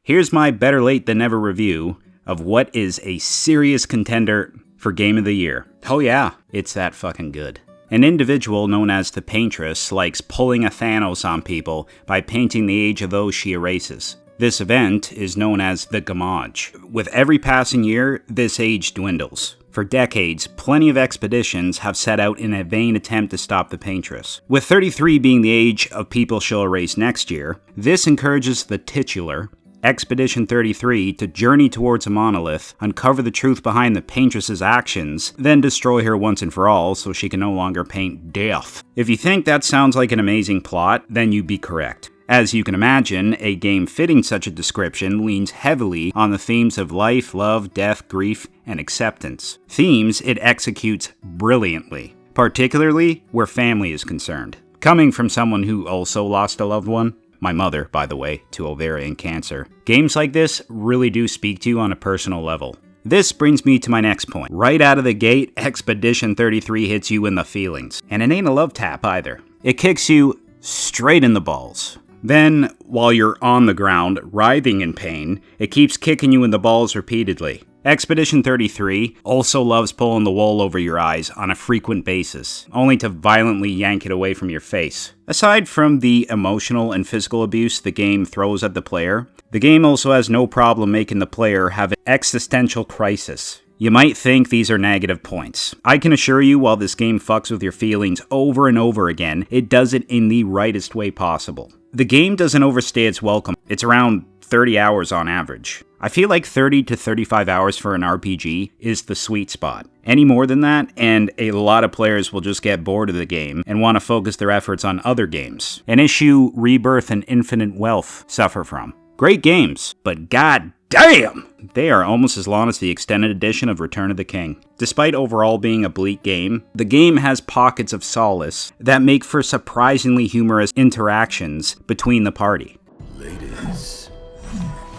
here's my better late than never review of what is a serious contender for Game of the Year. Oh yeah, it's that fucking good. An individual known as the Paintress likes pulling a Thanos on people by painting the age of those she erases. This event is known as the Gamage. With every passing year, this age dwindles. For decades, plenty of expeditions have set out in a vain attempt to stop the Paintress. With 33 being the age of people she'll erase next year, this encourages the titular Expedition 33 to journey towards a monolith, uncover the truth behind the Paintress's actions, then destroy her once and for all so she can no longer paint death. If you think that sounds like an amazing plot, then you'd be correct. As you can imagine, a game fitting such a description leans heavily on the themes of life, love, death, grief, and acceptance. Themes it executes brilliantly, particularly where family is concerned. Coming from someone who also lost a loved one, my mother, by the way, to ovarian cancer, games like this really do speak to you on a personal level. This brings me to my next point. Right out of the gate, Expedition 33 hits you in the feelings. And it ain't a love tap either. It kicks you straight in the balls. Then, while you're on the ground, writhing in pain, it keeps kicking you in the balls repeatedly. Expedition 33 also loves pulling the wool over your eyes on a frequent basis, only to violently yank it away from your face. Aside from the emotional and physical abuse the game throws at the player, the game also has no problem making the player have an existential crisis. You might think these are negative points. I can assure you, while this game fucks with your feelings over and over again, it does it in the rightest way possible. The game doesn't overstay its welcome. It's around 30 hours on average. I feel like 30 to 35 hours for an RPG is the sweet spot. Any more than that, and a lot of players will just get bored of the game and want to focus their efforts on other games. An issue Rebirth and Infinite Wealth suffer from. Great games, but god damn! They are almost as long as the extended edition of Return of the King. Despite overall being a bleak game, the game has pockets of solace that make for surprisingly humorous interactions between the party. Ladies,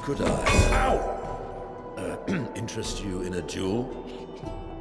could I interest you in a duel?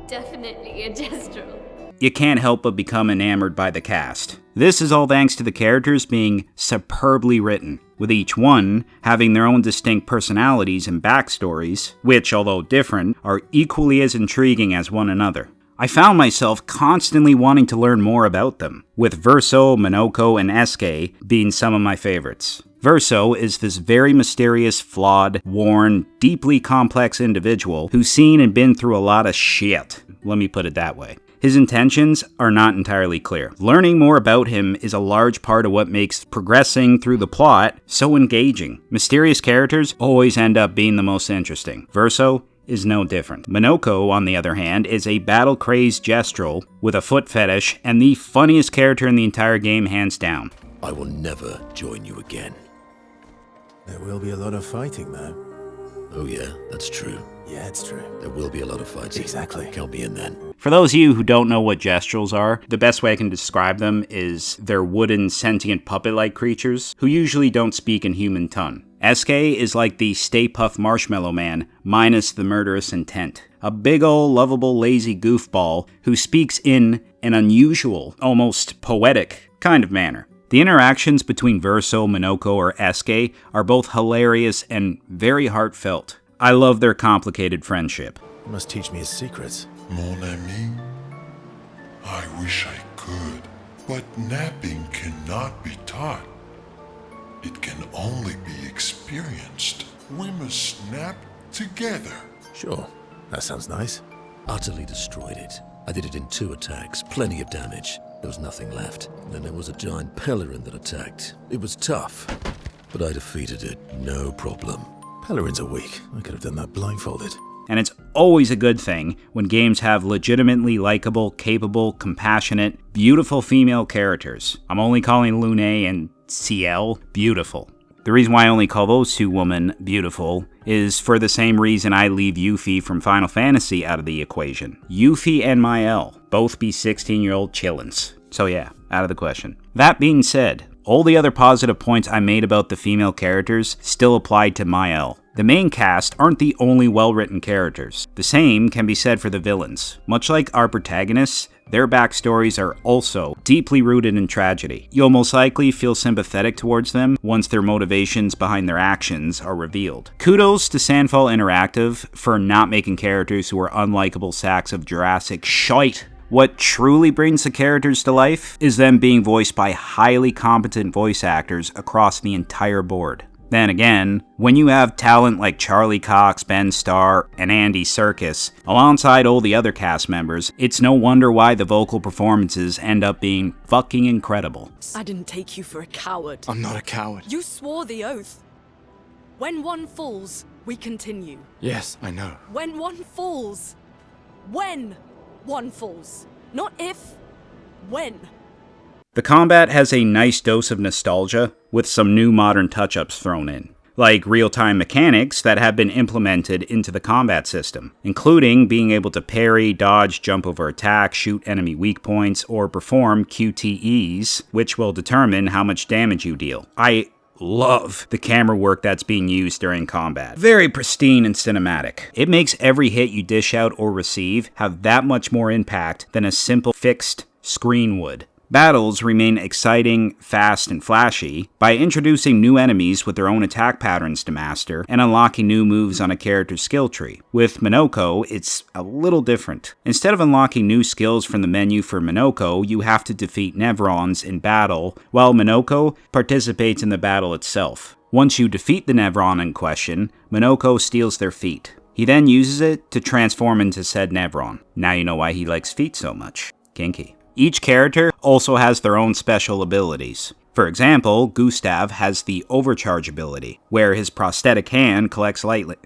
Definitely a Gestal. You can't help but become enamored by the cast. This is all thanks to the characters being superbly written, with each one having their own distinct personalities and backstories, which, although different, are equally as intriguing as one another. I found myself constantly wanting to learn more about them, with Verso, Minoko, and Eske being some of my favorites. Verso is this very mysterious, flawed, worn, deeply complex individual who's seen and been through a lot of shit. Let me put it that way. His intentions are not entirely clear. Learning more about him is a large part of what makes progressing through the plot so engaging. Mysterious characters always end up being the most interesting. Verso is no different. Minoko, on the other hand, is a battle-crazed Gestal with a foot fetish and the funniest character in the entire game hands down. I will never join you again. There will be a lot of fighting, though. Oh yeah, that's true. Yeah, it's true. There will be a lot of fighting. Exactly. Count me in then. For those of you who don't know what Gestrals are, the best way I can describe them is they're wooden, sentient puppet-like creatures who usually don't speak in human tongue. SK is like the Stay Puft Marshmallow Man, minus the murderous intent. A big ol' lovable, lazy goofball who speaks in an unusual, almost poetic kind of manner. The interactions between Verso, Minoko, or SK are both hilarious and very heartfelt. I love their complicated friendship. You must teach me his secrets. Mon ami, I wish I could, but napping cannot be taught. It can only be experienced. We must nap together. Sure, that sounds nice. Utterly destroyed it. I did it in 2 attacks, plenty of damage. There was nothing left. Then there was a giant Pelerin that attacked. It was tough, but I defeated it, no problem. Pelerins are weak. I could have done that blindfolded. And it's always a good thing when games have legitimately likable, capable, compassionate, beautiful female characters. I'm only calling Lune and CL beautiful. The reason why I only call those 2 women beautiful is for the same reason I leave Yuffie from Final Fantasy out of the equation. Yuffie and Mael, both be 16-year-old chillins. So yeah, out of the question. That being said, all the other positive points I made about the female characters still apply to Mael. The main cast aren't the only well-written characters. The same can be said for the villains. Much like our protagonists, their backstories are also deeply rooted in tragedy. You'll most likely feel sympathetic towards them once their motivations behind their actions are revealed. Kudos to Sandfall Interactive for not making characters who are unlikable sacks of Jurassic shite. What truly brings the characters to life is them being voiced by highly competent voice actors across the entire board. Then again, when you have talent like Charlie Cox, Ben Starr, and Andy Serkis, alongside all the other cast members, it's no wonder why the vocal performances end up being fucking incredible. I didn't take you for a coward. I'm not a coward. You swore the oath. When one falls, we continue. Yes, I know. When one falls. When one falls. Not if, when. The combat has a nice dose of nostalgia, with some new modern touch-ups thrown in, like real-time mechanics that have been implemented into the combat system, including being able to parry, dodge, jump over attack, shoot enemy weak points, or perform QTEs, which will determine how much damage you deal. I love the camera work that's being used during combat. Very pristine and cinematic. It makes every hit you dish out or receive have that much more impact than a simple fixed screen would. Battles remain exciting, fast, and flashy by introducing new enemies with their own attack patterns to master and unlocking new moves on a character's skill tree. With Minoko, it's a little different. Instead of unlocking new skills from the menu for Minoko, you have to defeat Nevrons in battle, while Minoko participates in the battle itself. Once you defeat the Nevron in question, Minoko steals their feet. He then uses it to transform into said Nevron. Now you know why he likes feet so much. Kinky. Each character also has their own special abilities. For example, Gustav has the Overcharge ability, where his prosthetic hand collects lightning.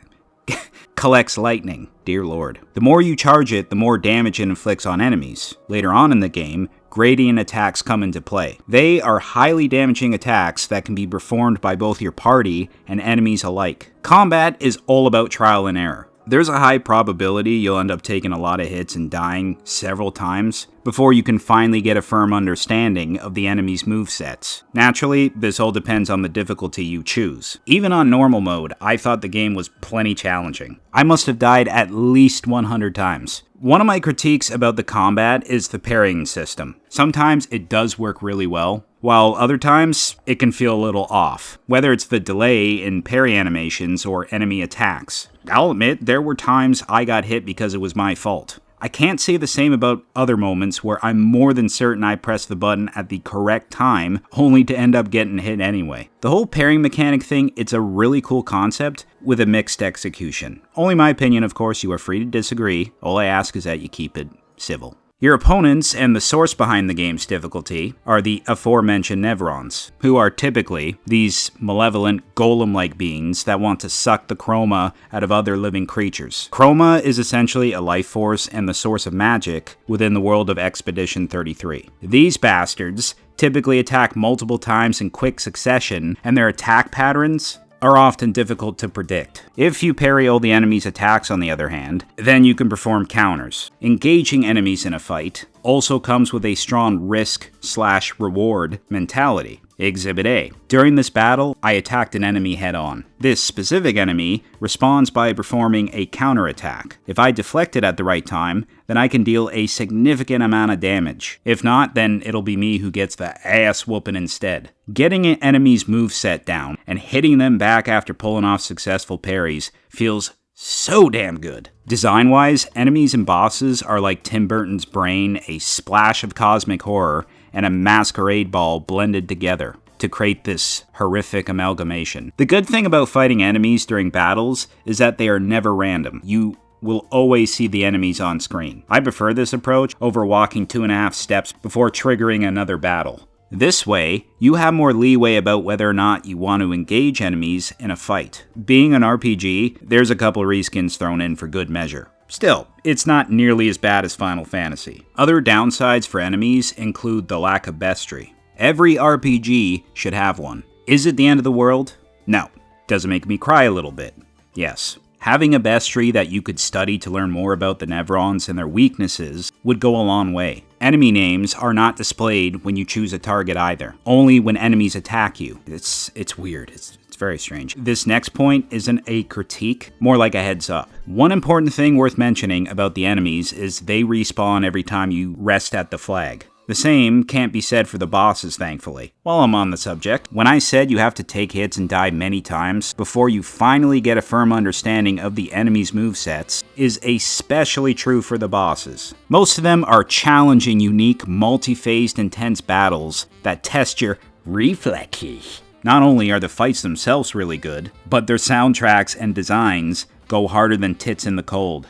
Dear lord. The more you charge it, the more damage it inflicts on enemies. Later on in the game, gradient attacks come into play. They are highly damaging attacks that can be performed by both your party and enemies alike. Combat is all about trial and error. There's a high probability you'll end up taking a lot of hits and dying several times before you can finally get a firm understanding of the enemy's movesets. Naturally, this all depends on the difficulty you choose. Even on normal mode, I thought the game was plenty challenging. I must have died at least 100 times. One of my critiques about the combat is the parrying system. Sometimes it does work really well, while other times it can feel a little off, whether it's the delay in parry animations or enemy attacks. I'll admit, there were times I got hit because it was my fault. I can't say the same about other moments where I'm more than certain I pressed the button at the correct time, only to end up getting hit anyway. The whole parrying mechanic thing, it's a really cool concept with a mixed execution. Only my opinion, of course, you are free to disagree. All I ask is that you keep it civil. Your opponents and the source behind the game's difficulty are the aforementioned Nevrons, who are typically these malevolent golem-like beings that want to suck the chroma out of other living creatures. Chroma is essentially a life force and the source of magic within the world of Expedition 33. These bastards typically attack multiple times in quick succession, and their attack patterns are often difficult to predict. If you parry all the enemy's attacks, on the other hand, then you can perform counters. Engaging enemies in a fight also comes with a strong risk/reward mentality. Exhibit A. During this battle, I attacked an enemy head-on. This specific enemy responds by performing a counterattack. If I deflect it at the right time, then I can deal a significant amount of damage. If not, then it'll be me who gets the ass whooping instead. Getting an enemy's moveset down and hitting them back after pulling off successful parries feels so damn good. Design-wise, enemies and bosses are like Tim Burton's Brain, a splash of cosmic horror, and a masquerade ball blended together to create this horrific amalgamation. The good thing about fighting enemies during battles is that they are never random. You will always see the enemies on screen. I prefer this approach over walking 2.5 steps before triggering another battle. This way, you have more leeway about whether or not you want to engage enemies in a fight. Being an RPG, there's a couple reskins thrown in for good measure. Still, it's not nearly as bad as Final Fantasy. Other downsides for enemies include the lack of bestiary. Every RPG should have one. Is it the end of the world? No. Does it make me cry a little bit? Yes. Having a bestiary that you could study to learn more about the Nevrons and their weaknesses would go a long way. Enemy names are not displayed when you choose a target either, only when enemies attack you. It's weird. It's It's very strange. This next point isn't a critique, more like a heads up. One important thing worth mentioning about the enemies is they respawn every time you rest at the flag. The same can't be said for the bosses, thankfully. While I'm on the subject, when I said you have to take hits and die many times before you finally get a firm understanding of the enemy's movesets, is especially true for the bosses. Most of them are challenging, unique, multi-phased, intense battles that test your reflexes. Not only are the fights themselves really good, but their soundtracks and designs go harder than tits in the cold.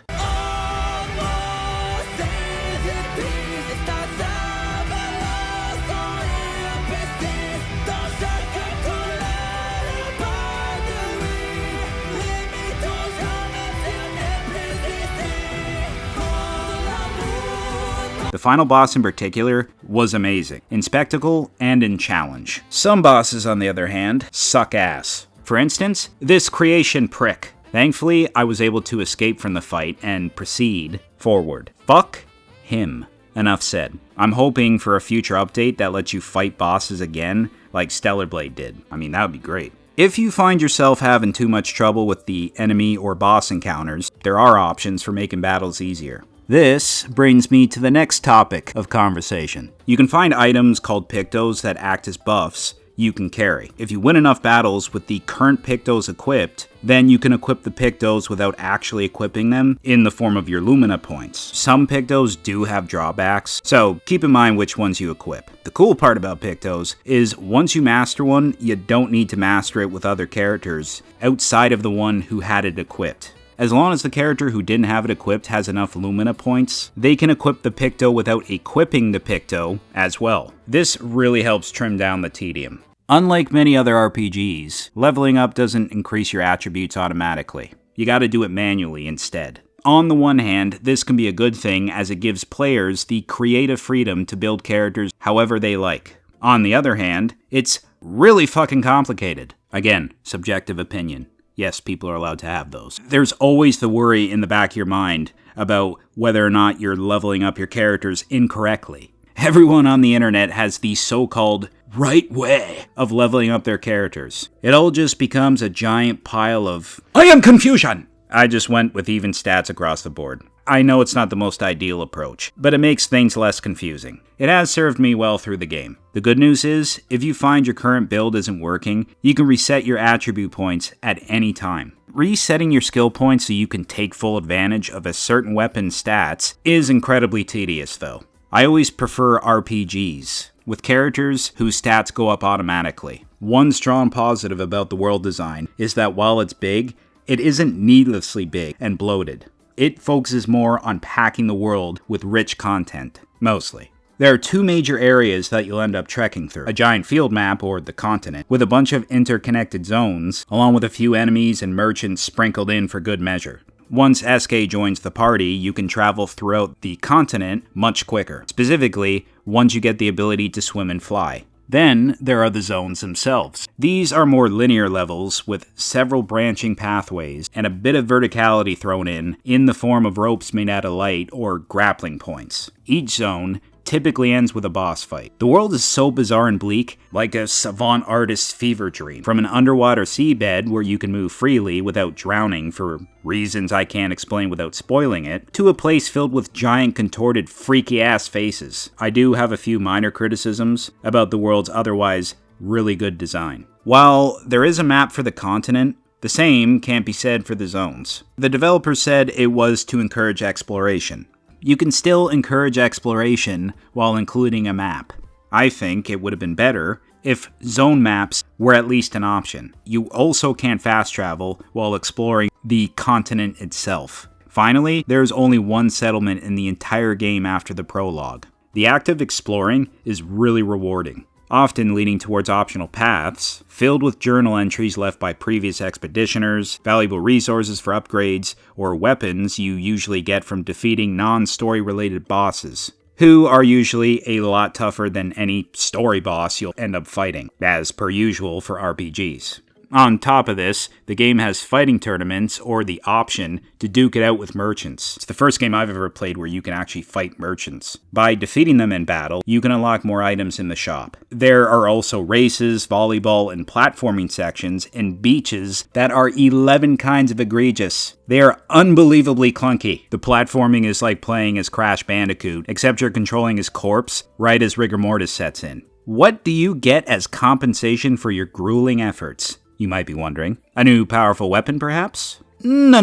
The final boss in particular was amazing, in spectacle and in challenge. Some bosses, on the other hand, suck ass. For instance, this creation prick. Thankfully, I was able to escape from the fight and proceed forward. Fuck him. Enough said. I'm hoping for a future update that lets you fight bosses again, like Stellar Blade did. I mean, that would be great. If you find yourself having too much trouble with the enemy or boss encounters, there are options for making battles easier. This brings me to the next topic of conversation. You can find items called Pictos that act as buffs you can carry. If you win enough battles with the current Pictos equipped, then you can equip the Pictos without actually equipping them in the form of your Lumina points. Some Pictos do have drawbacks, so keep in mind which ones you equip. The cool part about Pictos is once you master one, you don't need to master it with other characters outside of the one who had it equipped. As long as the character who didn't have it equipped has enough Lumina points, they can equip the Picto without equipping the Picto as well. This really helps trim down the tedium. Unlike many other RPGs, leveling up doesn't increase your attributes automatically. You gotta do it manually instead. On the one hand, this can be a good thing as it gives players the creative freedom to build characters however they like. On the other hand, it's really fucking complicated. Again, subjective opinion. Yes, people are allowed to have those. There's always the worry in the back of your mind about whether or not you're leveling up your characters incorrectly. Everyone on the internet has the so-called right way of leveling up their characters. It all just becomes a giant pile of I am confusion! I just went with even stats across the board. I know it's not the most ideal approach, but it makes things less confusing. It has served me well through the game. The good news is, if you find your current build isn't working, you can reset your attribute points at any time. Resetting your skill points so you can take full advantage of a certain weapon's stats is incredibly tedious though. I always prefer RPGs, with characters whose stats go up automatically. One strong positive about the world design is that while it's big, it isn't needlessly big and bloated. It focuses more on packing the world with rich content, mostly. There are two major areas that you'll end up trekking through. A giant field map, or the continent, with a bunch of interconnected zones, along with a few enemies and merchants sprinkled in for good measure. Once SK joins the party, you can travel throughout the continent much quicker. Specifically, once you get the ability to swim and fly. Then, there are the zones themselves. These are more linear levels with several branching pathways and a bit of verticality thrown in the form of ropes made out of light or grappling points. Each zone typically ends with a boss fight. The world is so bizarre and bleak, like a savant artist's fever dream. From an underwater seabed where you can move freely without drowning for reasons I can't explain without spoiling it, to a place filled with giant contorted freaky ass faces. I do have a few minor criticisms about the world's otherwise really good design. While there is a map for the continent, the same can't be said for the zones. The developers said it was to encourage exploration. You can still encourage exploration while including a map. I think it would have been better if zone maps were at least an option. You also can't fast travel while exploring the continent itself. Finally, there's only one settlement in the entire game after the prologue. The act of exploring is really rewarding, often leading towards optional paths, filled with journal entries left by previous expeditioners, valuable resources for upgrades, or weapons you usually get from defeating non-story related bosses, who are usually a lot tougher than any story boss you'll end up fighting, as per usual for RPGs. On top of this, the game has fighting tournaments or the option to duke it out with merchants. It's the first game I've ever played where you can actually fight merchants. By defeating them in battle, you can unlock more items in the shop. There are also races, volleyball, and platforming sections, and beaches that are 11 kinds of egregious. They are unbelievably clunky. The platforming is like playing as Crash Bandicoot, except you're controlling his corpse right as rigor mortis sets in. What do you get as compensation for your grueling efforts? You might be wondering. A new powerful weapon, perhaps? No.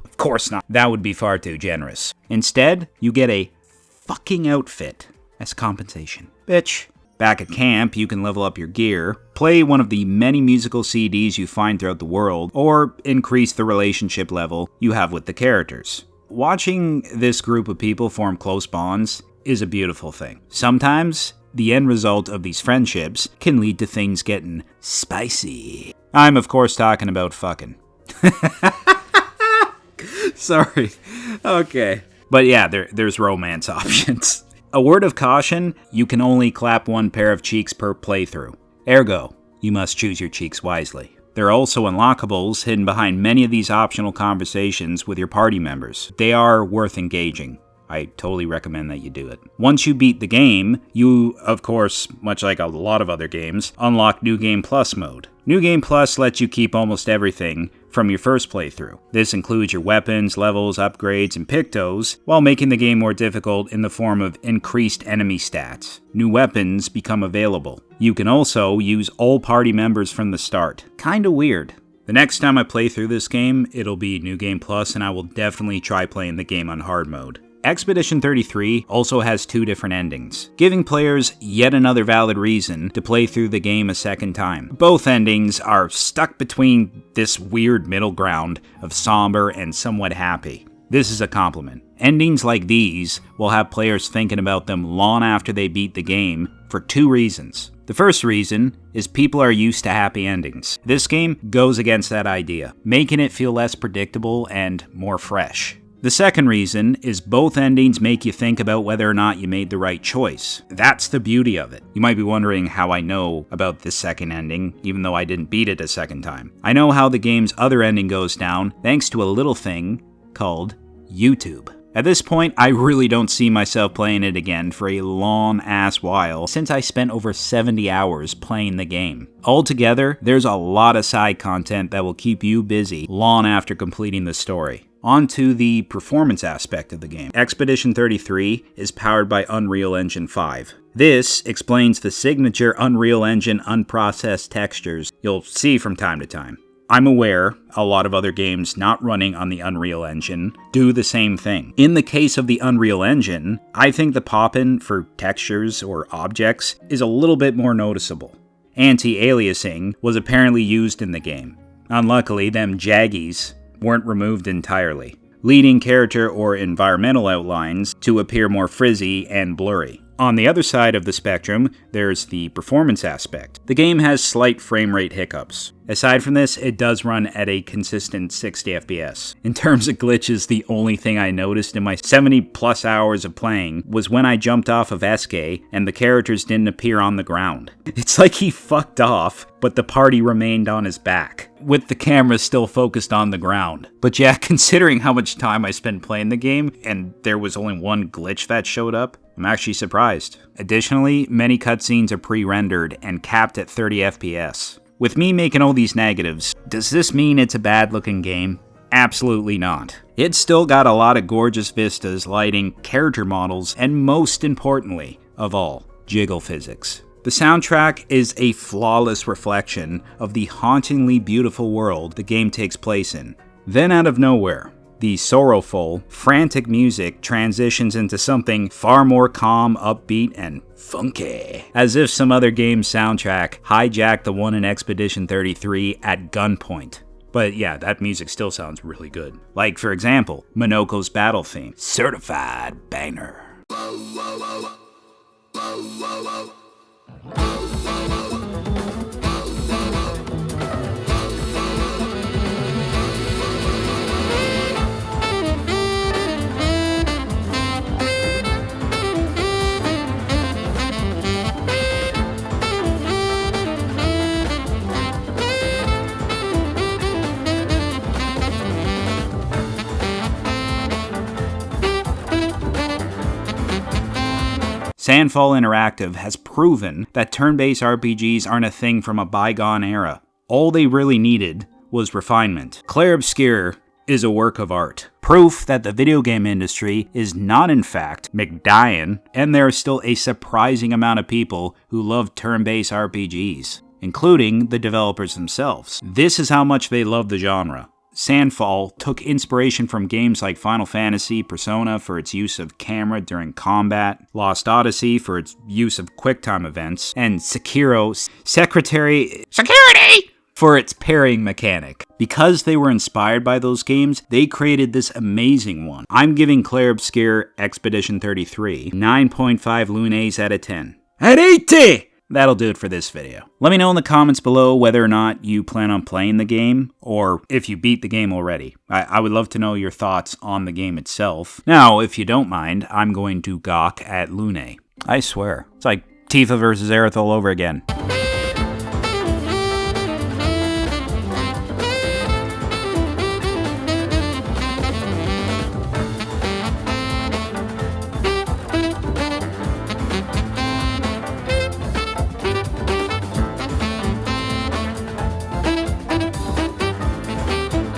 Of course not. That would be far too generous. Instead, you get a fucking outfit as compensation. Bitch. Back at camp, you can level up your gear, play one of the many musical CDs you find throughout the world, or increase the relationship level you have with the characters. Watching this group of people form close bonds is a beautiful thing. Sometimes, the end result of these friendships can lead to things getting spicy. I'm, of course, talking about fucking. Sorry. Okay. But yeah, there's romance options. A word of caution, you can only clap one pair of cheeks per playthrough. Ergo, you must choose your cheeks wisely. There are also unlockables hidden behind many of these optional conversations with your party members. They are worth engaging. I totally recommend that you do it. Once you beat the game, you, of course, much like a lot of other games, unlock New Game Plus mode. New Game Plus lets you keep almost everything from your first playthrough. This includes your weapons, levels, upgrades, and pictos, while making the game more difficult in the form of increased enemy stats. New weapons become available. You can also use all party members from the start. Kinda weird. The next time I play through this game, it'll be New Game Plus, and I will definitely try playing the game on hard mode. Expedition 33 also has 2 different endings, giving players yet another valid reason to play through the game a second time. Both endings are stuck between this weird middle ground of somber and somewhat happy. This is a compliment. Endings like these will have players thinking about them long after they beat the game for 2 reasons. The first reason is people are used to happy endings. This game goes against that idea, making it feel less predictable and more fresh. The second reason is both endings make you think about whether or not you made the right choice. That's the beauty of it. You might be wondering how I know about this second ending, even though I didn't beat it a second time. I know how the game's other ending goes down thanks to a little thing called YouTube. At this point, I really don't see myself playing it again for a long-ass while, since I spent over 70 hours playing the game. Altogether, there's a lot of side content that will keep you busy long after completing the story. On to the performance aspect of the game. Expedition 33 is powered by Unreal Engine 5. This explains the signature Unreal Engine unprocessed textures you'll see from time to time. I'm aware a lot of other games not running on the Unreal Engine do the same thing. In the case of the Unreal Engine, I think the pop-in for textures or objects is a little bit more noticeable. Anti-aliasing was apparently used in the game. Unluckily, them jaggies weren't removed entirely, leading character or environmental outlines to appear more frizzy and blurry. On the other side of the spectrum, there's the performance aspect. The game has slight frame rate hiccups. Aside from this, it does run at a consistent 60 FPS. In terms of glitches, the only thing I noticed in my 70 plus hours of playing was when I jumped off of Eske and the characters didn't appear on the ground. It's like he fucked off, but the party remained on his back, with the camera still focused on the ground. But yeah, considering how much time I spent playing the game, and there was only one glitch that showed up, I'm actually surprised. Additionally, many cutscenes are pre-rendered and capped at 30 FPS. With me making all these negatives, does this mean it's a bad-looking game? Absolutely not. It's still got a lot of gorgeous vistas, lighting, character models, and most importantly of all, jiggle physics. The soundtrack is a flawless reflection of the hauntingly beautiful world the game takes place in. Then out of nowhere, the sorrowful, frantic music transitions into something far more calm, upbeat, and funky. As if some other game's soundtrack hijacked the one in Expedition 33 at gunpoint. But yeah, that music still sounds really good. Like, for example, Minoko's battle theme. Certified banger. Sandfall Interactive has proven that turn-based RPGs aren't a thing from a bygone era. All they really needed was refinement. Clair Obscur is a work of art. Proof that the video game industry is not in fact McDying, and there is still a surprising amount of people who love turn-based RPGs, including the developers themselves. This is how much they love the genre. Sandfall took inspiration from games like Final Fantasy, Persona for its use of camera during combat, Lost Odyssey for its use of QuickTime events, and Sekiro Secretary Security for its parrying mechanic. Because they were inspired by those games, they created this amazing one. I'm giving Clair Obscur Expedition 33 9.5 lunes out of 10. At 80! That'll do it for this video. Let me know in the comments below whether or not you plan on playing the game, or if you beat the game already. I would love to know your thoughts on the game itself. Now, if you don't mind, I'm going to gawk at Lune. I swear, it's like Tifa versus Aerith all over again.